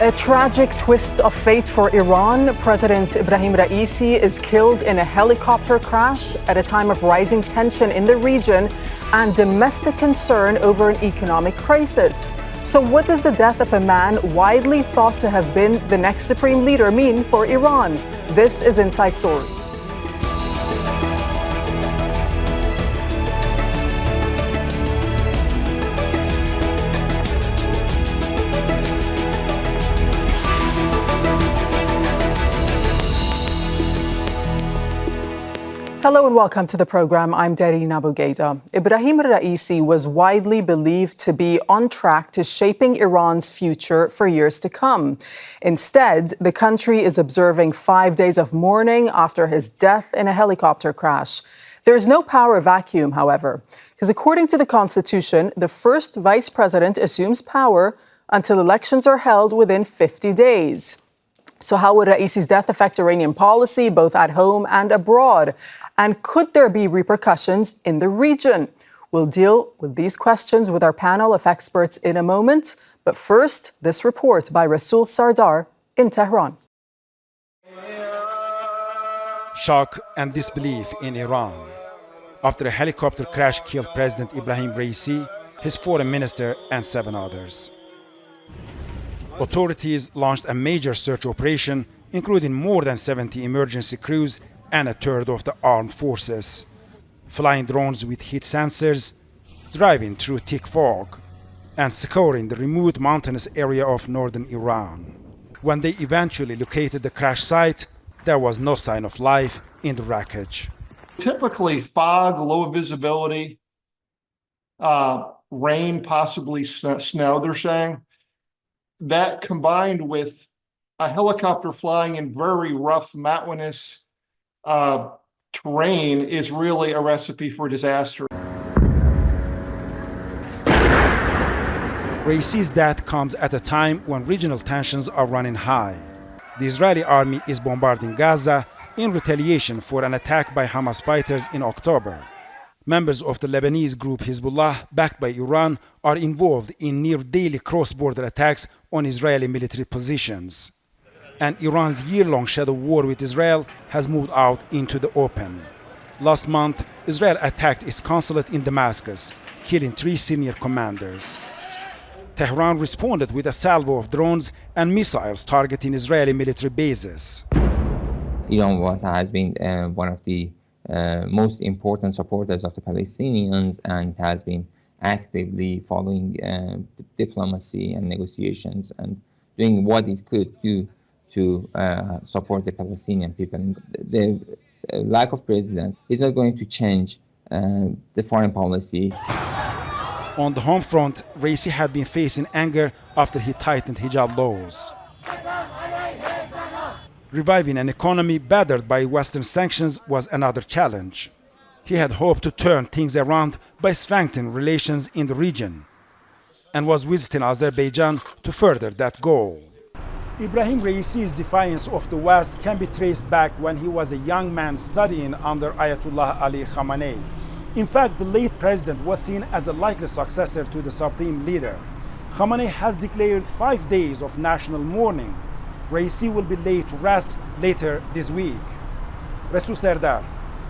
A tragic twist of fate for Iran. President Ebrahim Raisi is killed in a helicopter crash at a time of rising tension in the region and domestic concern over an economic crisis. So what does the death of a man widely thought to have been the next supreme leader mean for Iran? This is Inside Story. Hello and welcome to the program. I'm Dareen Abughaida. Ebrahim Raisi was widely believed to be on track to shaping Iran's future for years to come. Instead, the country is observing 5 days of mourning after his death in a helicopter crash. There is no power vacuum, however, because according to the Constitution, the first vice president assumes power until elections are held within 50 days. So how would Raisi's death affect Iranian policy, both at home and abroad? And could there be repercussions in the region? We'll deal with these questions with our panel of experts in a moment. But first, this report by Rasul Sardar in Tehran. Shock and disbelief in Iran after a helicopter crash killed President Ebrahim Raisi, his foreign minister, and 7 others. Authorities launched a major search operation, including more than 70 emergency crews and a third of the armed forces, flying drones with heat sensors, driving through thick fog, and scouring the remote mountainous area of northern Iran. When they eventually located the crash site, there was no sign of life in the wreckage. Typically fog, low visibility, rain, possibly snow, they're saying. That combined with a helicopter flying in very rough, mountainous terrain is really a recipe for disaster. Raisi's death comes at a time when regional tensions are running high. The Israeli army is bombarding Gaza in retaliation for an attack by Hamas fighters in October. Members of the Lebanese group Hezbollah, backed by Iran, are involved in near-daily cross-border attacks on Israeli military positions. And Iran's year-long shadow war with Israel has moved out into the open. Last month, Israel attacked its consulate in Damascus, killing 3 senior commanders. Tehran responded with a salvo of drones and missiles targeting Israeli military bases. Iran has been one of the most important supporters of the Palestinians and has been actively following diplomacy and negotiations and doing what it could do to support the Palestinian people. The lack of president is not going to change the foreign policy. On the home front, Raisi had been facing anger after he tightened hijab laws. Reviving an economy battered by Western sanctions was another challenge. He had hoped to turn things around by strengthening relations in the region and was visiting Azerbaijan to further that goal. Ebrahim Raisi's defiance of the West can be traced back when he was a young man studying under Ayatollah Ali Khamenei. In fact, the late president was seen as a likely successor to the supreme leader. Khamenei has declared 5 days of national mourning. Raisi will be laid to rest later this week. Rasul Sardar,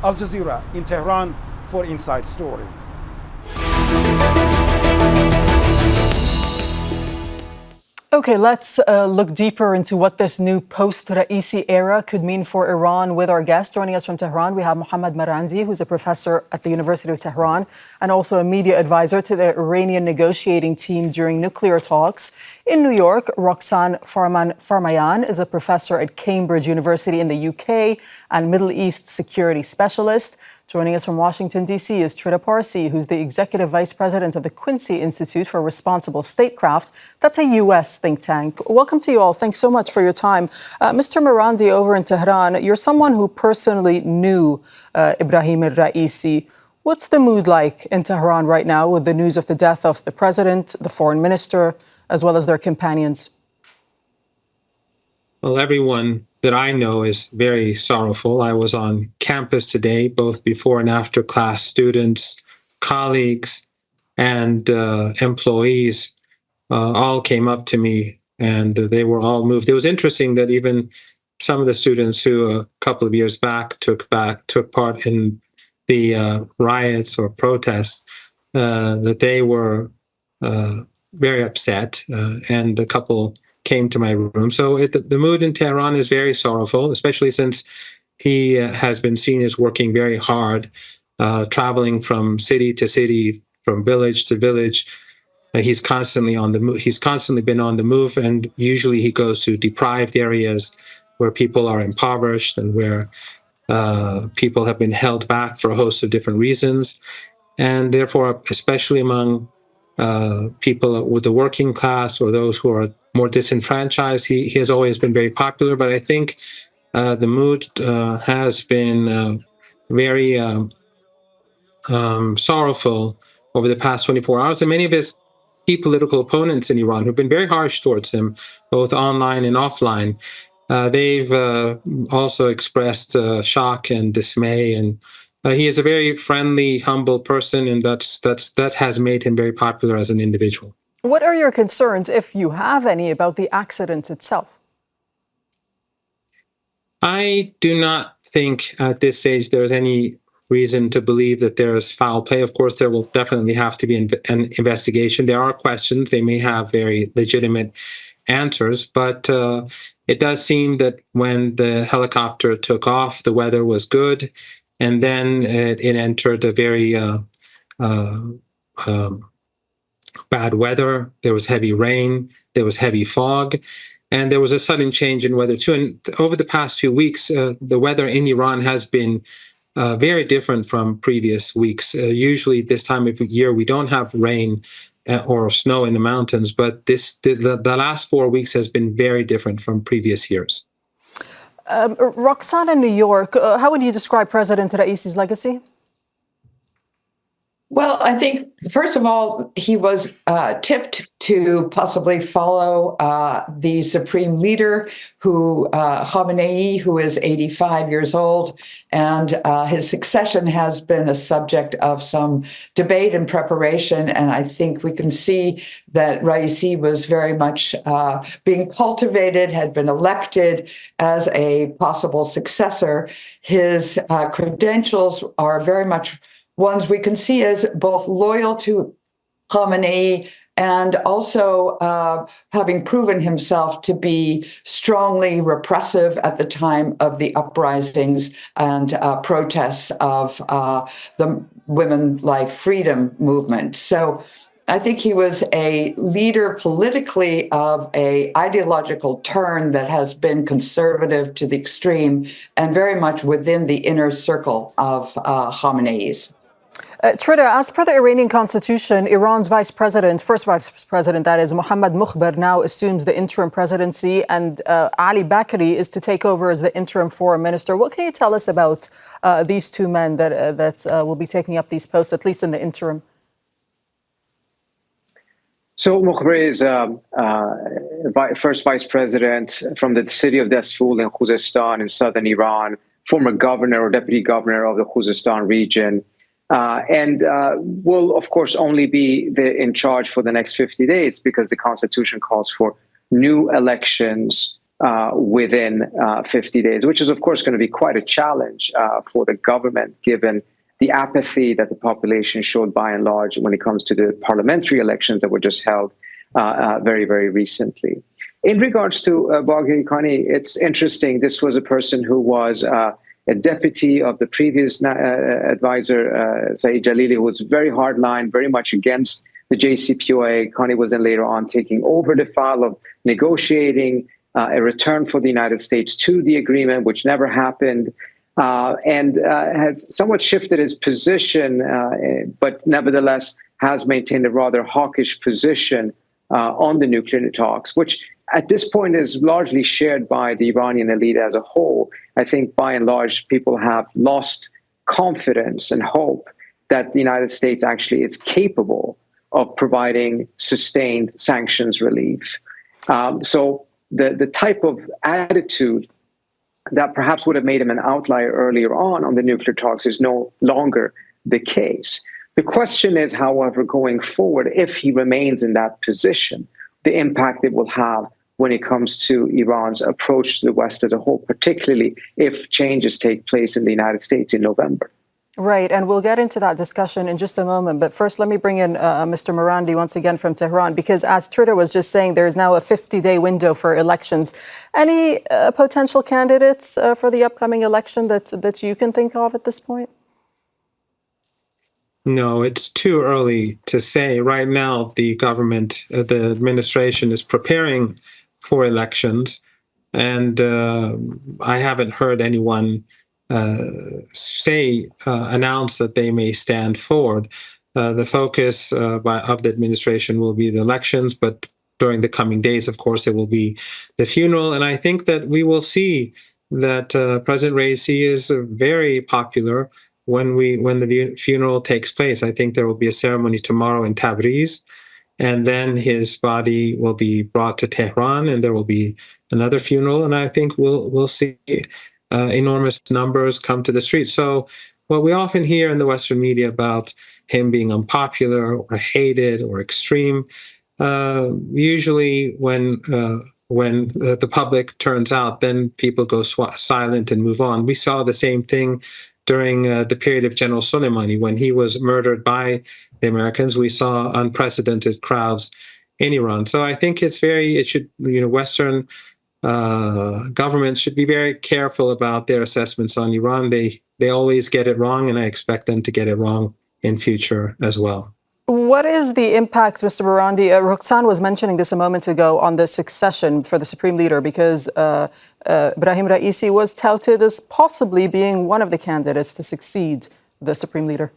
Al Jazeera in Tehran for Inside Story. Okay, let's look deeper into what this new post-Raisi era could mean for Iran with our guest. Joining us from Tehran, we have Mohammad Marandi, who's a professor at the University of Tehran and also a media advisor to the Iranian negotiating team during nuclear talks. In New York, Roxane Farmanfarmain is a professor at Cambridge University in the UK and Middle East security specialist. Joining us from Washington, D.C. is Trita Parsi, who's the executive vice president of the Quincy Institute for Responsible Statecraft. That's a U.S. think tank. Welcome to you all. Thanks so much for your time. Mr. Marandi over in Tehran, you're someone who personally knew Ebrahim Raisi. What's the mood like in Tehran right now with the news of the death of the president, the foreign minister, as well as their companions? Well, everyone that I know is very sorrowful. I was on campus today, both before and after class, students, colleagues, and employees all came up to me and they were all moved. It was interesting that even some of the students who a couple of years back took part in the riots or protests, that they were very upset, and a couple came to my room. So the mood in Tehran is very sorrowful, especially since he has been seen as working very hard, traveling from city to city, from village to village. He's constantly on the move. He's constantly been on the move, and usually he goes to deprived areas where people are impoverished and where people have been held back for a host of different reasons. And therefore, especially among people with the working class or those who are more disenfranchised, he has always been very popular. But I think the mood has been very sorrowful over the past 24 hours. And many of his key political opponents in Iran, who've been very harsh towards him, both online and offline, they've also expressed shock and dismay. And he is a very friendly, humble person, and that has made him very popular as an individual. What are your concerns, if you have any, about the accident itself? I do not think at this stage there is any reason to believe that there is foul play. Of course, there will definitely have to be an investigation. There are questions. They may have very legitimate answers, but it does seem that when the helicopter took off, the weather was good, and then it entered a very bad weather. There was heavy rain, there was heavy fog, and there was a sudden change in weather too. And over the past few weeks, the weather in Iran has been very different from previous weeks. Usually this time of year, we don't have rain or snow in the mountains, but the last 4 weeks has been very different from previous years. Roxane in New York, how would you describe President Raisi's legacy? Well, I think, first of all, he was tipped to possibly follow the supreme leader, Khamenei, who is 85 years old, and his succession has been a subject of some debate and preparation. And I think we can see that Raisi was very much being cultivated, had been elected as a possible successor. His credentials are very much ones we can see as both loyal to Khamenei and also having proven himself to be strongly repressive at the time of the uprisings and protests of the Women Life Freedom movement. So I think he was a leader politically of an ideological turn that has been conservative to the extreme and very much within the inner circle of Khamenei's. Trita, as per the Iranian constitution, Iran's first vice president, that is, Mohammad Marandi, now assumes the interim presidency, and Ali Bakri is to take over as the interim foreign minister. What can you tell us about these two men that will be taking up these posts, at least in the interim? So Marandi is first vice president from the city of Dasful in Khuzestan in southern Iran, former governor or deputy governor of the Khuzestan region. And will, of course, only be in charge for the next 50 days because the Constitution calls for new elections within 50 days, which is, of course, going to be quite a challenge for the government, given the apathy that the population showed by and large when it comes to the parliamentary elections that were just held very, very recently. In regards to Bagheri Khani, it's interesting. This was a person who was a deputy of the previous advisor, Saeed Jalili, who was very hardline, very much against the JCPOA. Khani was then later on taking over the file of negotiating a return for the United States to the agreement, which never happened, and has somewhat shifted his position, but nevertheless has maintained a rather hawkish position on the nuclear talks, which at this point is largely shared by the Iranian elite as a whole. I think by and large, people have lost confidence and hope that the United States actually is capable of providing sustained sanctions relief. So the type of attitude that perhaps would have made him an outlier earlier on the nuclear talks is no longer the case. The question is, however, going forward, if he remains in that position, the impact it will have when it comes to Iran's approach to the West as a whole, particularly if changes take place in the United States in November. Right, and we'll get into that discussion in just a moment. But first, let me bring in Mr. Marandi once again from Tehran, because as Trita was just saying, there is now a 50-day window for elections. Any potential candidates for the upcoming election that you can think of at this point? No, it's too early to say. Right now, the government, the administration is preparing for elections, and I haven't heard anyone announce that they may stand forward. The focus of the administration will be the elections, but during the coming days, of course, it will be the funeral. And I think that we will see that President Raisi is very popular when the funeral takes place. I think there will be a ceremony tomorrow in Tabriz, and then his body will be brought to Tehran, and there will be another funeral. And I think we'll see enormous numbers come to the streets. So what we often hear in the Western media about him being unpopular or hated or extreme, usually when the public turns out, then people go silent and move on. We saw the same thing during the period of General Soleimani. When he was murdered by the Americans, we saw unprecedented crowds in Iran. So I think Western governments should be very careful about their assessments on Iran. They always get it wrong, and I expect them to get it wrong in future as well. What is the impact, Mr. Marandi? Roxane was mentioning this a moment ago on the succession for the Supreme Leader, because Ebrahim Raisi was touted as possibly being one of the candidates to succeed the Supreme Leader.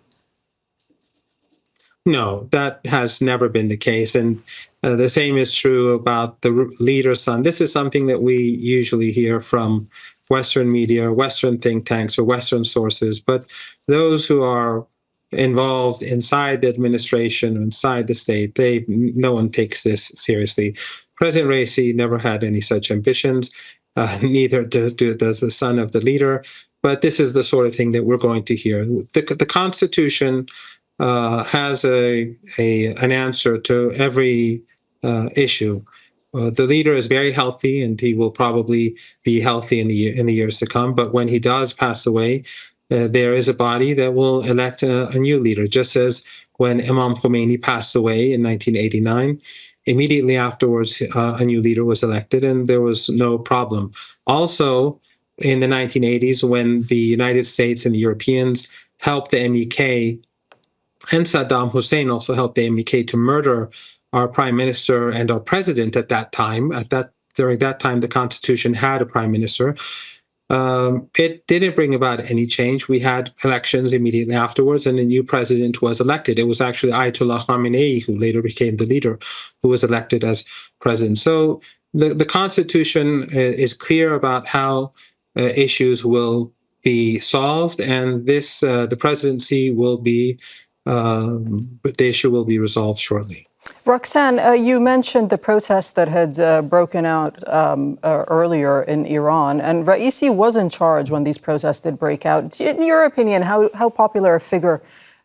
No, that has never been the case. And the same is true about the leader's son. This is something that we usually hear from Western media, Western think tanks, or Western sources. But those who are involved inside the administration, inside the state, no one takes this seriously. President Raisi never had any such ambitions, neither does the son of the leader. But this is the sort of thing that we're going to hear. The Constitution has an answer to every issue. The leader is very healthy, and he will probably be healthy in the years to come. But when he does pass away, there is a body that will elect a new leader, just as when Imam Khamenei passed away in 1989. Immediately afterwards, a new leader was elected, and there was no problem. Also, in the 1980s, when the United States and the Europeans helped the MEK, and Saddam Hussein also helped the MEK to murder our prime minister and our president at that time. During that time, the Constitution had a prime minister. It didn't bring about any change. We had elections immediately afterwards, and a new president was elected. It was actually Ayatollah Khamenei, who later became the leader, who was elected as president. So the Constitution is clear about how issues will be solved, and the presidency will be the issue will be resolved shortly. Roxane, you mentioned the protests that had broken out earlier in Iran, and Raisi was in charge when these protests did break out. In your opinion, how popular a figure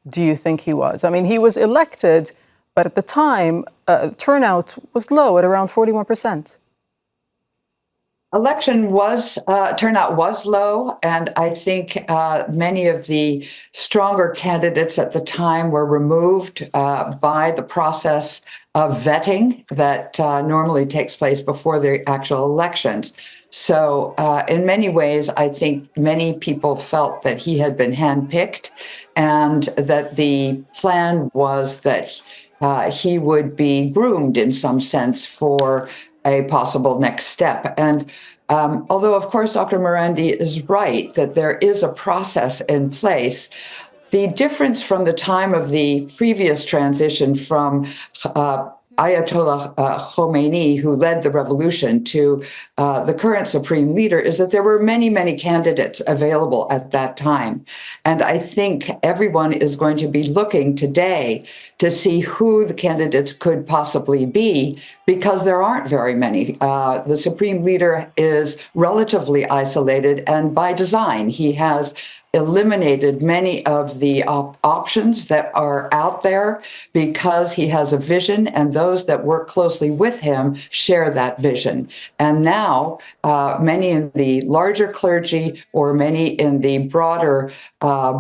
do you think he was? I mean, he was elected, but at the time, turnout was low at around 41%. Turnout was low, and I think many of the stronger candidates at the time were removed by the process of vetting that normally takes place before the actual elections. So in many ways, I think many people felt that he had been handpicked, and that the plan was that he would be groomed in some sense for a possible next step. And although, of course, Dr. Marandi is right that there is a process in place, the difference from the time of the previous transition from Ayatollah Khamenei, who led the revolution, to the current supreme leader, is that there were many, many candidates available at that time. And I think everyone is going to be looking today to see who the candidates could possibly be, because there aren't very many. The supreme leader is relatively isolated, and by design. He has eliminated many of the options that are out there because he has a vision, and those that work closely with him share that vision. And now many in the larger clergy or many in the broader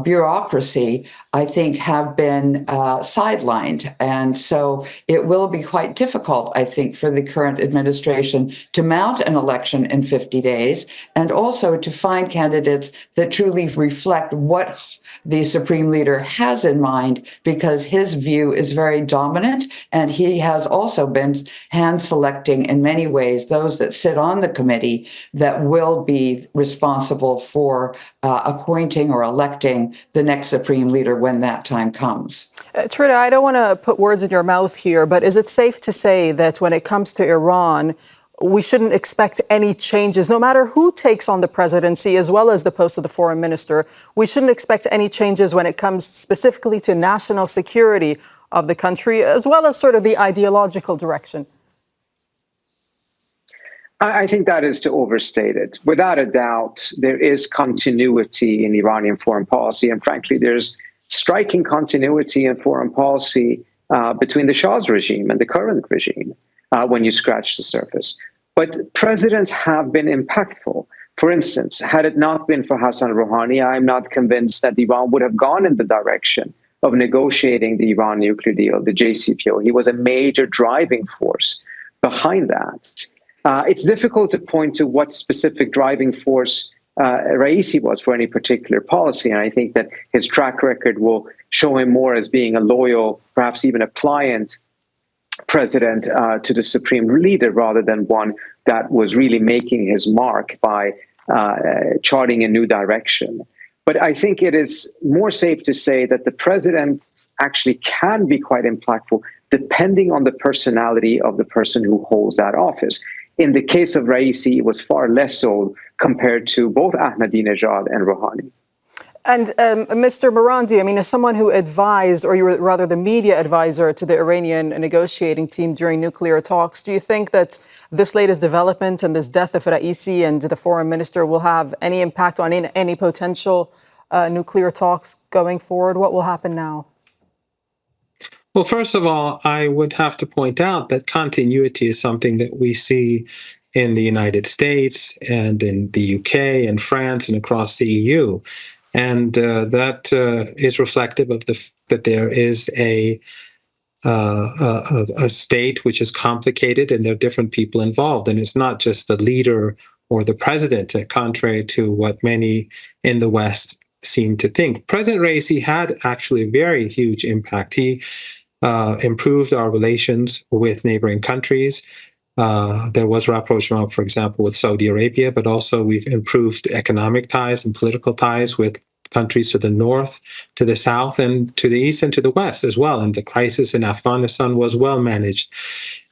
bureaucracy, I think, have been sidelined. And so it will be quite difficult, I think, for the current administration to mount an election in 50 days and also to find candidates that truly reflect what the supreme leader has in mind, because his view is very dominant, and he has also been hand selecting in many ways those that sit on the committee that will be responsible for appointing or electing the next supreme leader when that time comes. Trita, I don't want to put words in your mouth here, but is it safe to say that when it comes to Iran, we shouldn't expect any changes, no matter who takes on the presidency, as well as the post of the foreign minister? We shouldn't expect any changes when it comes specifically to national security of the country, as well as sort of the ideological direction? I think that is to overstate it. Without a doubt, there is continuity in Iranian foreign policy. And frankly, there's striking continuity in foreign policy between the Shah's regime and the current regime when you scratch the surface. But presidents have been impactful. For instance, had it not been for Hassan Rouhani, I'm not convinced that Iran would have gone in the direction of negotiating the Iran nuclear deal, the JCPOA. He was a major driving force behind that. It's difficult to point to what specific driving force Raisi was for any particular policy, and I think that his track record will show him more as being a loyal, perhaps even a pliant president to the supreme leader, rather than one that was really making his mark by charting a new direction. But I think it is more safe to say that the president actually can be quite impactful depending on the personality of the person who holds that office. In the case of Raisi, it was far less so compared to both Ahmadinejad and Rouhani. And Mr. Marandi, I mean, as someone who advised, or you were rather the media advisor to the Iranian negotiating team during nuclear talks, do you think that this latest development and this death of Raisi and the foreign minister will have any impact on any potential nuclear talks going forward? What will happen now? Well, first of all, I would have to point out that continuity is something that we see in the United States and in the UK and France and across the EU. And that is reflective of that there is a state which is complicated, and there are different people involved. And it's not just the leader or the president, contrary to what many in the West seem to think. President Raisi had actually a very huge impact. He improved our relations with neighboring countries. There was rapprochement, for example, with Saudi Arabia, but also we've improved economic ties and political ties with countries to the north, to the south, and to the east and to the west as well. And the crisis in Afghanistan was well managed.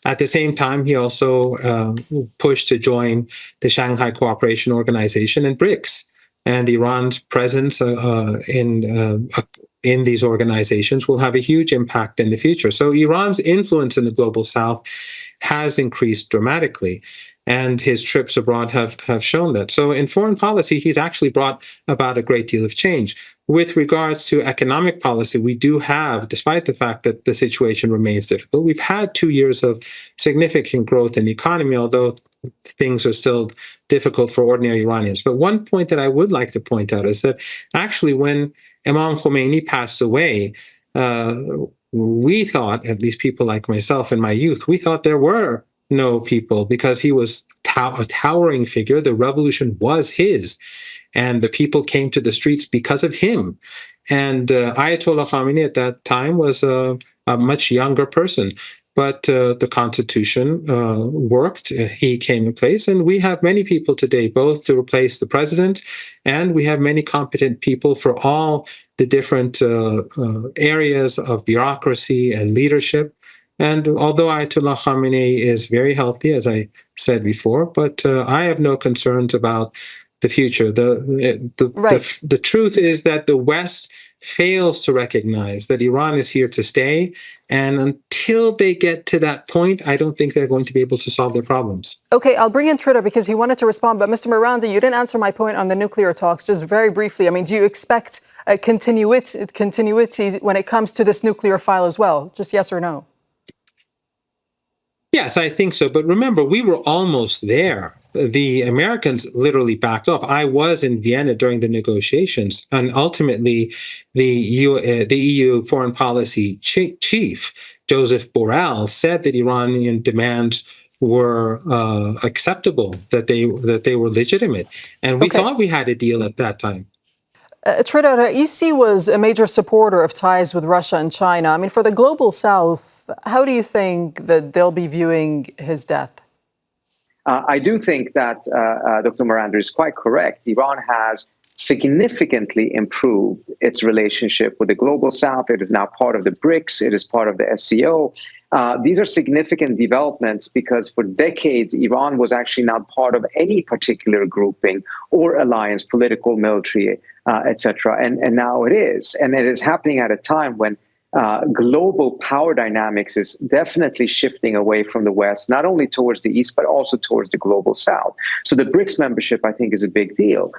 At the same time, he also pushed to join the Shanghai Cooperation Organization and BRICS. And Iran's presence in these organizations will have a huge impact in the future. So Iran's influence in the global south has increased dramatically, and his trips abroad have shown that. So in foreign policy, he's actually brought about a great deal of change. With regards to economic policy, we do have, despite the fact that the situation remains difficult, we've had 2 years of significant growth in the economy, although things are still difficult for ordinary Iranians. But one point that I would like to point out is that actually when Imam Khomeini passed away, we thought, at least people like myself in my youth, we thought there were no people because he was a towering figure. The revolution was his, and the people came to the streets because of him. And Ayatollah Khamenei at that time was a much younger person. But the Constitution worked. He came in place. And we have many people today, both to replace the president, and we have many competent people for all the different areas of bureaucracy and leadership. And although Ayatollah Khamenei is very healthy, as I said before, but I have no concerns about the future. The truth is that the West fails to recognize that Iran is here to stay. And until they get to that point, I don't think they're going to be able to solve their problems. Okay, I'll bring in Trita because he wanted to respond. But Mr. Marandi, you didn't answer my point on the nuclear talks. Just very briefly, I mean, do you expect a continuity when it comes to this nuclear file as well? Just yes or no? Yes, I think so. But remember, we were almost there. The Americans literally backed off. I was in Vienna during the negotiations, and ultimately the EU foreign policy chief, Joseph Borrell, said that Iranian demands were acceptable, that they were legitimate. And we thought we had a deal at that time. Trita, Raisi was a major supporter of ties with Russia and China. I mean, for the global South, how do you think that they'll be viewing his death? I do think that Dr. Marandi is quite correct. Iran has significantly improved its relationship with the global South. It is now part of the BRICS. It is part of the SCO. These are significant developments because for decades, Iran was actually not part of any particular grouping or alliance, political, military, etc. And now it is. And it is happening at a time when global power dynamics is definitely shifting away from the West, not only towards the East, but also towards the global South. So the BRICS membership, I think, is a big deal.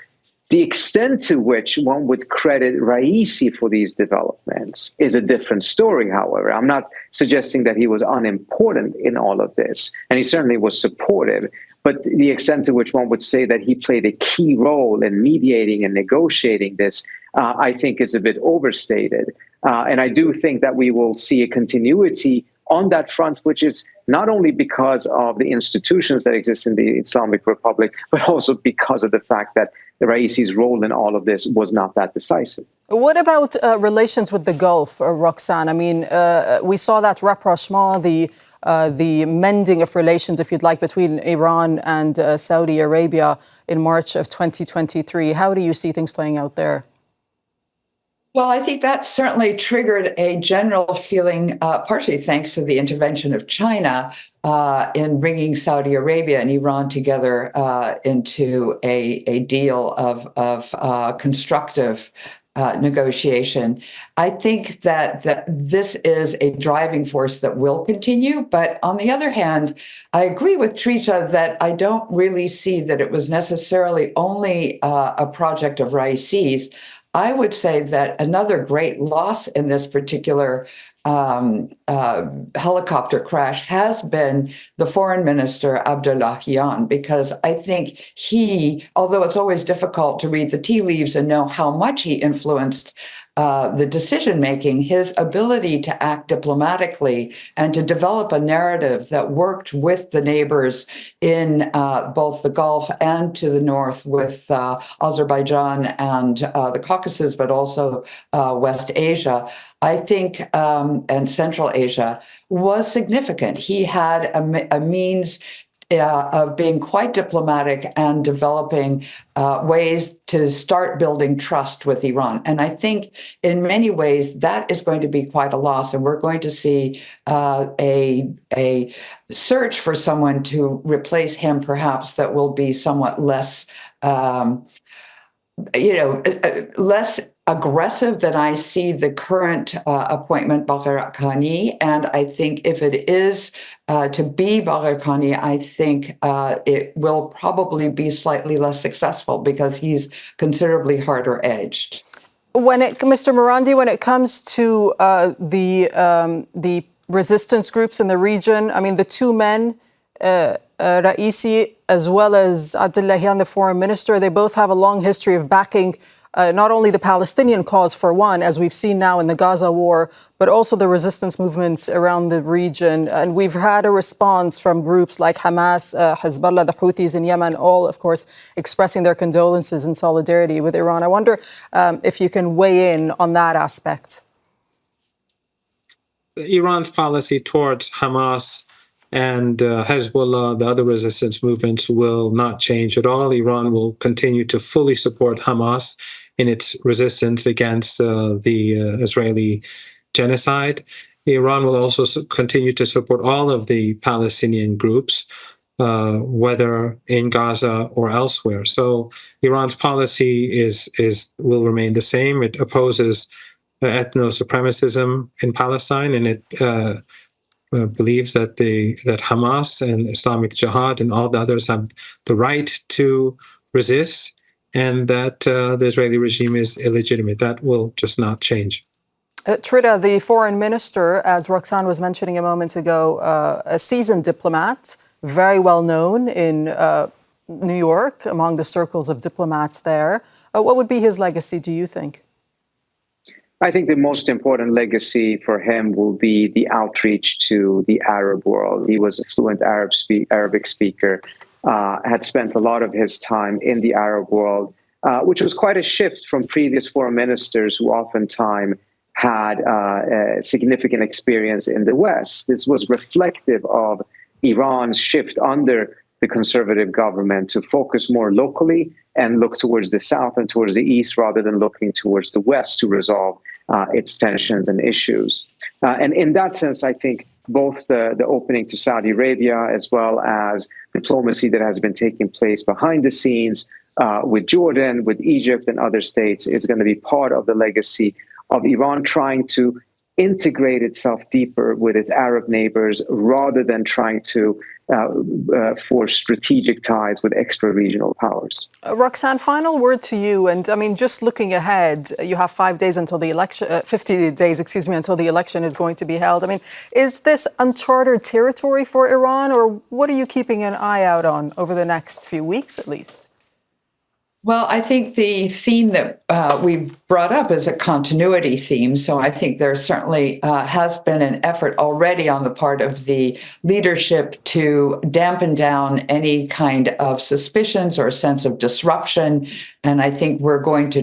The extent to which one would credit Raisi for these developments is a different story, however. I'm not suggesting that he was unimportant in all of this, and he certainly was supportive. But the extent to which one would say that he played a key role in mediating and negotiating this, I think is a bit overstated. And I do think that we will see a continuity on that front, which is not only because of the institutions that exist in the Islamic Republic, but also because of the fact that the Raisi's role in all of this was not that decisive. What about relations with the Gulf, Roxane? I mean, we saw that rapprochement, the mending of relations, if you'd like, between Iran and Saudi Arabia in March of 2023. How do you see things playing out there? Well, I think that certainly triggered a general feeling, partially thanks to the intervention of China in bringing Saudi Arabia and Iran together into a deal of constructive negotiation. I think that this is a driving force that will continue. But on the other hand, I agree with Trita that I don't really see that it was necessarily only a project of Raisi's. I would say that another great loss in this particular helicopter crash has been the foreign minister, Abdullahian, because I think he, although it's always difficult to read the tea leaves and know how much he influenced the decision-making, his ability to act diplomatically and to develop a narrative that worked with the neighbors in both the Gulf and to the north with Azerbaijan and the Caucasus, but also West Asia, I think, and Central Asia, was significant. He had a means of being quite diplomatic and developing ways to start building trust with Iran. And I think in many ways that is going to be quite a loss. And we're going to see a search for someone to replace him, perhaps, that will be somewhat less, less aggressive than I see the current appointment, Bagher Khani. And I think if it is to be Bagher Khani, I think it will probably be slightly less successful because he's considerably harder edged. Mr. Marandi, when it comes to the resistance groups in the region, I mean, the two men, Raisi as well as Abdullahian, the foreign minister, they both have a long history of backing not only the Palestinian cause, for one, as we've seen now in the Gaza war, but also the resistance movements around the region. And we've had a response from groups like Hamas, Hezbollah, the Houthis in Yemen, all, of course, expressing their condolences and solidarity with Iran. I wonder if you can weigh in on that aspect. Iran's policy towards Hamas and Hezbollah, the other resistance movements, will not change at all. Iran will continue to fully support Hamas in its resistance against the Israeli genocide. Iran will also continue to support all of the Palestinian groups, whether in Gaza or elsewhere. So Iran's policy will remain the same. It opposes ethno-supremacism in Palestine, and it believes that that Hamas and Islamic Jihad and all the others have the right to resist, and that the Israeli regime is illegitimate. That will just not change. Trita, the foreign minister, as Roxane was mentioning a moment ago, a seasoned diplomat, very well known in New York among the circles of diplomats there. What would be his legacy, do you think? I think the most important legacy for him will be the outreach to the Arab world. He was a fluent Arabic speaker, had spent a lot of his time in the Arab world, which was quite a shift from previous foreign ministers who oftentimes had significant experience in the West. This was reflective of Iran's shift under the conservative government to focus more locally and look towards the South and towards the East rather than looking towards the West to resolve its tensions and issues. And in that sense, I think both the opening to Saudi Arabia as well as diplomacy that has been taking place behind the scenes with Jordan, with Egypt and other states is going to be part of the legacy of Iran trying to integrate itself deeper with its Arab neighbors rather than trying to force strategic ties with extra-regional powers. Roxane, final word to you. And I mean, just looking ahead, you have 5 days until the election, 50 days, excuse me, until the election is going to be held. I mean, is this uncharted territory for Iran, or what are you keeping an eye out on over the next few weeks, at least? Well, I think the theme that we brought up is a continuity theme. So I think there certainly has been an effort already on the part of the leadership to dampen down any kind of suspicions or sense of disruption. And I think we're going to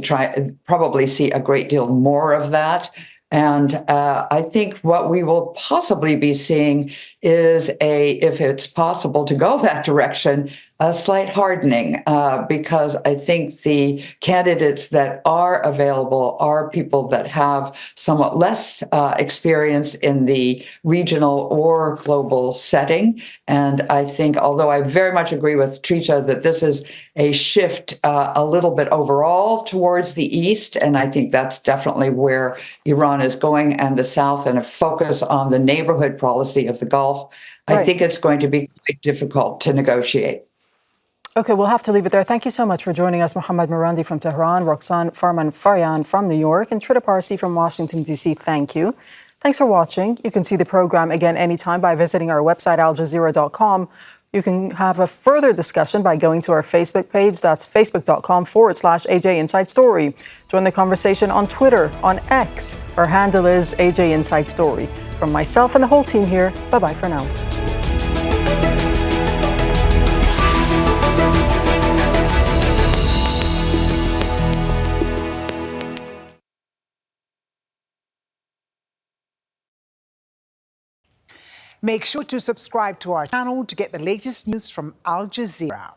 probably see a great deal more of that. And I think what we will possibly be seeing is if it's possible to go that direction, a slight hardening, because I think the candidates that are available are people that have somewhat less experience in the regional or global setting. And I think, although I very much agree with Trita that this is a shift a little bit overall towards the East, and I think that's definitely where Iran is going, and the South, and a focus on the neighborhood policy of the Gulf, I think it's going to be quite difficult to negotiate. Okay, we'll have to leave it there. Thank you so much for joining us, Mohammad Marandi from Tehran, Roxane Farmanfarmain from New York, and Trita Parsi from Washington, D.C. Thank you. Thanks for watching. You can see the program again anytime by visiting our website, aljazeera.com. You can have a further discussion by going to our Facebook page. That's facebook.com/AJ Inside Story. Join the conversation on Twitter, on X. Our handle is AJ Inside Story. From myself and the whole team here, bye-bye for now. Make sure to subscribe to our channel to get the latest news from Al Jazeera.